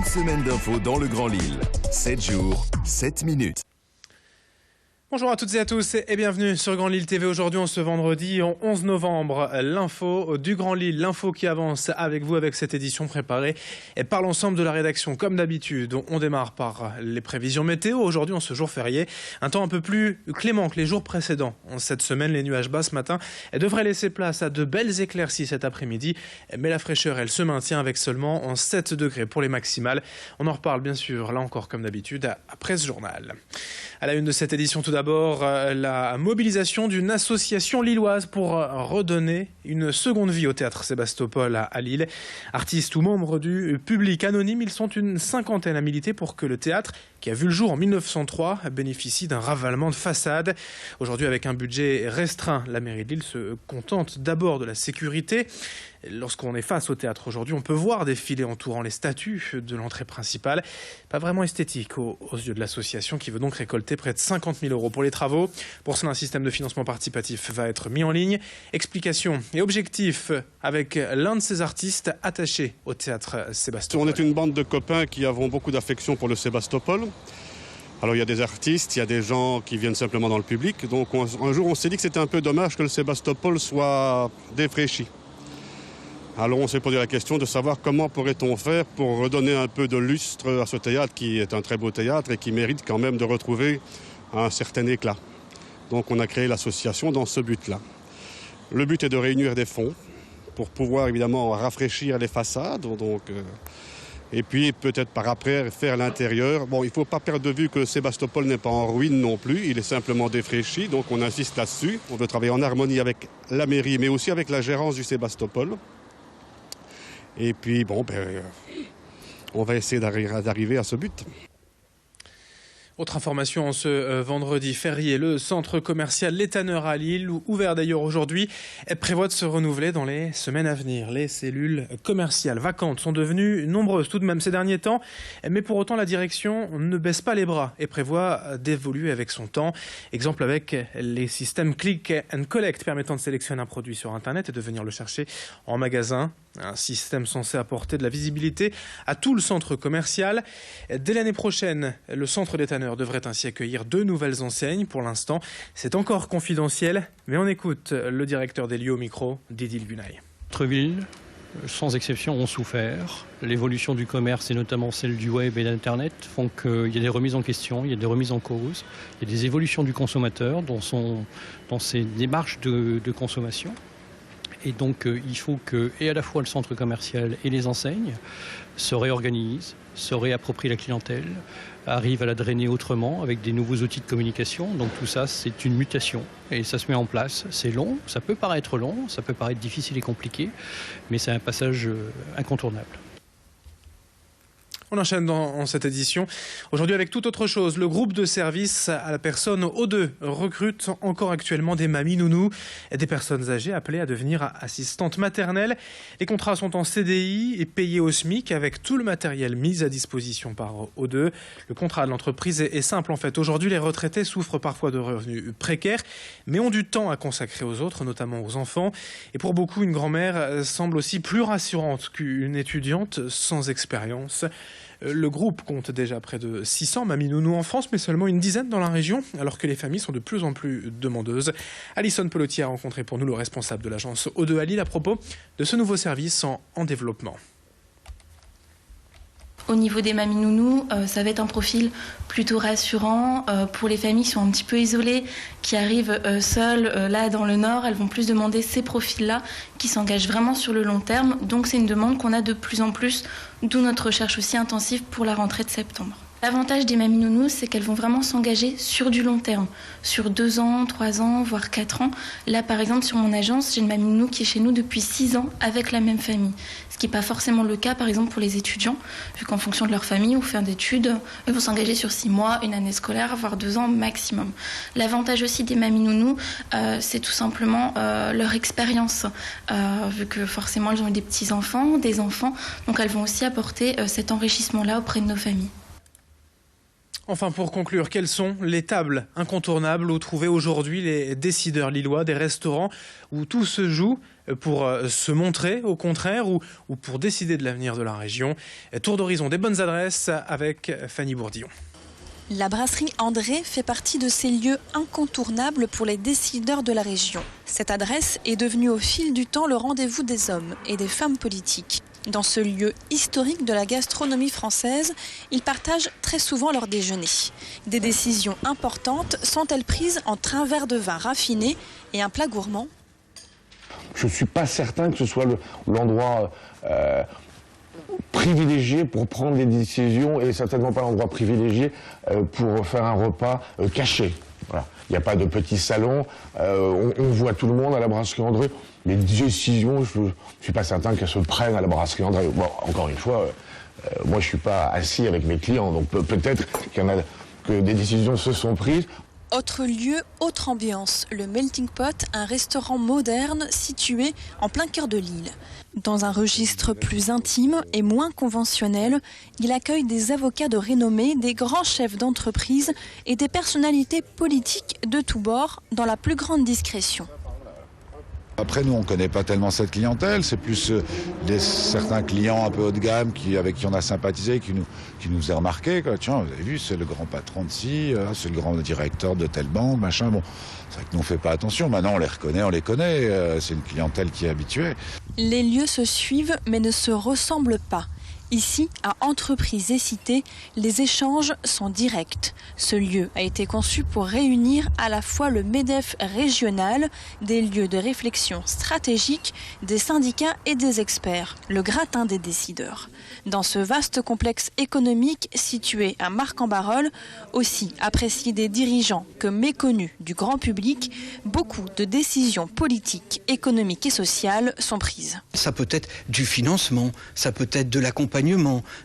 semaine d'infos dans le Grand Lille. 7 jours, 7 minutes. Bonjour à toutes et à tous et bienvenue sur Grand Lille TV. Aujourd'hui, ce vendredi 11 novembre, l'info du Grand Lille, l'info qui avance avec vous avec cette édition préparée et par l'ensemble de la rédaction. Comme d'habitude, on démarre par les prévisions météo. Aujourd'hui, en ce jour férié, un temps un peu plus clément que les jours précédents. Cette semaine, les nuages bas ce matin devraient laisser place à de belles éclaircies cet après-midi, mais la fraîcheur, elle se maintient avec seulement 7 degrés pour les maximales. On en reparle bien sûr, là encore comme d'habitude, après ce journal. À la une de cette édition, tout d'abord, la mobilisation d'une association lilloise pour redonner une seconde vie au théâtre Sébastopol à Lille. Artistes ou membres du public anonyme, ils sont une cinquantaine à militer pour que le théâtre, qui a vu le jour en 1903, bénéficie d'un ravalement de façade. Aujourd'hui, avec un budget restreint, la mairie de Lille se contente d'abord de la sécurité. Lorsqu'on est face au théâtre aujourd'hui, on peut voir défiler entourant les statues de l'entrée principale. Pas vraiment esthétique aux yeux de l'association qui veut donc récolter près de 50 000 € pour les travaux. Pour cela, un système de financement participatif va être mis en ligne. Explication et objectif avec l'un de ces artistes attachés au théâtre Sébastopol. On est une bande de copains qui avons beaucoup d'affection pour le Sébastopol. Alors il y a des artistes, il y a des gens qui viennent simplement dans le public. Donc un jour on s'est dit que c'était un peu dommage que le Sébastopol soit défraîchi. Alors on s'est posé la question de savoir comment pourrait-on faire pour redonner un peu de lustre à ce théâtre qui est un très beau théâtre et qui mérite quand même de retrouver un certain éclat. Donc on a créé l'association dans ce but-là. Le but est de réunir des fonds pour pouvoir évidemment rafraîchir les façades. Et puis peut-être par après faire l'intérieur. Bon, il ne faut pas perdre de vue que Sébastopol n'est pas en ruine non plus, il est simplement défraîchi, donc on insiste là-dessus. On veut travailler en harmonie avec la mairie, mais aussi avec la gérance du Sébastopol. Et puis, on va essayer d'arriver à ce but. Autre information en ce vendredi férié, le centre commercial Les Tanneurs à Lille, ouvert d'ailleurs aujourd'hui, prévoit de se renouveler dans les semaines à venir. Les cellules commerciales vacantes sont devenues nombreuses tout de même ces derniers temps, mais pour autant la direction ne baisse pas les bras et prévoit d'évoluer avec son temps. Exemple avec les systèmes Click and Collect permettant de sélectionner un produit sur Internet et de venir le chercher en magasin. Un système censé apporter de la visibilité à tout le centre commercial. Dès l'année prochaine, le centre des Tanneurs devrait ainsi accueillir 2 nouvelles enseignes. Pour l'instant, c'est encore confidentiel, mais on écoute le directeur des lieux au micro, Didil Bunaï. Notre ville, sans exception, ont souffert. L'évolution du commerce et notamment celle du web et d'Internet font qu'il y a des remises en question, il y a des remises en cause, il y a des évolutions du consommateur dans ses démarches de consommation. Et donc il faut que et à la fois le centre commercial et les enseignes se réorganisent, se réapproprient la clientèle, arrivent à la drainer autrement avec des nouveaux outils de communication. Donc tout ça, c'est une mutation et ça se met en place. C'est long, ça peut paraître long, ça peut paraître difficile et compliqué, mais c'est un passage incontournable. On enchaîne dans cette édition. Aujourd'hui avec toute autre chose, le groupe de service à la personne O2 recrute encore actuellement des mamies nounous et des personnes âgées appelées à devenir assistantes maternelles. Les contrats sont en CDI et payés au SMIC avec tout le matériel mis à disposition par O2. Le contrat de l'entreprise est simple en fait. Aujourd'hui, les retraités souffrent parfois de revenus précaires mais ont du temps à consacrer aux autres, notamment aux enfants. Et pour beaucoup, une grand-mère semble aussi plus rassurante qu'une étudiante sans expérience. Le groupe compte déjà près de 600 mamies nounous en France, mais seulement une dizaine dans la région, alors que les familles sont de plus en plus demandeuses. Alison Pelotier a rencontré pour nous le responsable de l'agence O2 à Lille à propos de ce nouveau service en développement. Au niveau des mamies nounous, ça va être un profil plutôt rassurant. Pour les familles qui sont un petit peu isolées, qui arrivent seules, là dans le Nord, elles vont plus demander ces profils-là qui s'engagent vraiment sur le long terme. Donc c'est une demande qu'on a de plus en plus, d'où notre recherche aussi intensive pour la rentrée de septembre. L'avantage des mamies nounous, c'est qu'elles vont vraiment s'engager sur du long terme, sur 2 ans, 3 ans, voire 4 ans. Là, par exemple, sur mon agence, j'ai une mamie nounou qui est chez nous depuis 6 ans avec la même famille. Ce qui n'est pas forcément le cas, par exemple, pour les étudiants, vu qu'en fonction de leur famille ou fin d'études, ils vont s'engager sur 6 mois, une année scolaire, voire 2 ans maximum. L'avantage aussi des mamies nounous, c'est tout simplement leur expérience, vu que forcément, elles ont eu des petits-enfants, des enfants, donc elles vont aussi apporter cet enrichissement-là auprès de nos familles. Enfin, pour conclure, quelles sont les tables incontournables où trouver aujourd'hui les décideurs lillois, des restaurants où tout se joue? pour se montrer au contraire ou pour décider de l'avenir de la région. Tour d'horizon des bonnes adresses avec Fanny Bourdillon. La brasserie André fait partie de ces lieux incontournables pour les décideurs de la région. Cette adresse est devenue au fil du temps le rendez-vous des hommes et des femmes politiques. Dans ce lieu historique de la gastronomie française, ils partagent très souvent leur déjeuner. Des décisions importantes sont-elles prises entre un verre de vin raffiné et un plat gourmand ? Je ne suis pas certain que ce soit l'endroit privilégié pour prendre des décisions et certainement pas l'endroit privilégié pour faire un repas caché. Voilà. Il n'y a pas de petit salon, on voit tout le monde à la brasserie André. Les décisions, je ne suis pas certain qu'elles se prennent à la brasserie André. Bon, encore une fois, moi je ne suis pas assis avec mes clients, donc peut-être que des décisions se sont prises. Autre lieu, autre ambiance, le Melting Pot, un restaurant moderne situé en plein cœur de l'île. Dans un registre plus intime et moins conventionnel, il accueille des avocats de renommée, des grands chefs d'entreprise et des personnalités politiques de tous bords dans la plus grande discrétion. Après, nous, on ne connaît pas tellement cette clientèle. C'est plus certains clients un peu haut de gamme avec qui on a sympathisé, qui nous faisaient remarquer. Quoi. Tiens, vous avez vu, c'est le grand patron de ci, c'est le grand directeur de telle banque, machin. Bon, c'est vrai que nous, on ne fait pas attention. Maintenant, on les reconnaît, on les connaît. C'est une clientèle qui est habituée. Les lieux se suivent, mais ne se ressemblent pas. Ici, à Entreprises et Cités, les échanges sont directs. Ce lieu a été conçu pour réunir à la fois le MEDEF régional, des lieux de réflexion stratégique, des syndicats et des experts, le gratin des décideurs. Dans ce vaste complexe économique situé à Marcq-en-Barœul, aussi apprécié des dirigeants que méconnu du grand public, beaucoup de décisions politiques, économiques et sociales sont prises. Ça peut être du financement, ça peut être de l'accompagnement,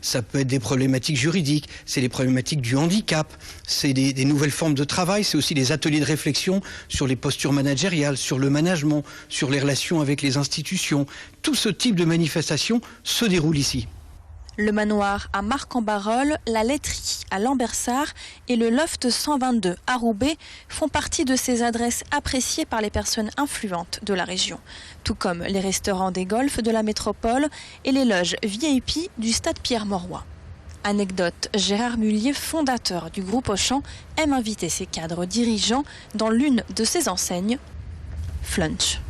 ça peut être des problématiques juridiques, c'est les problématiques du handicap, c'est des nouvelles formes de travail, c'est aussi des ateliers de réflexion sur les postures managériales, sur le management, sur les relations avec les institutions. Tout ce type de manifestation se déroule ici. Le manoir à Marcq-en-Barœul, la laiterie à Lambersart et le loft 122 à Roubaix font partie de ces adresses appréciées par les personnes influentes de la région. Tout comme les restaurants des golfs de la métropole et les loges VIP du stade Pierre-Mauroy. Anecdote, Gérard Mullier, fondateur du groupe Auchan, aime inviter ses cadres dirigeants dans l'une de ses enseignes, Flunch.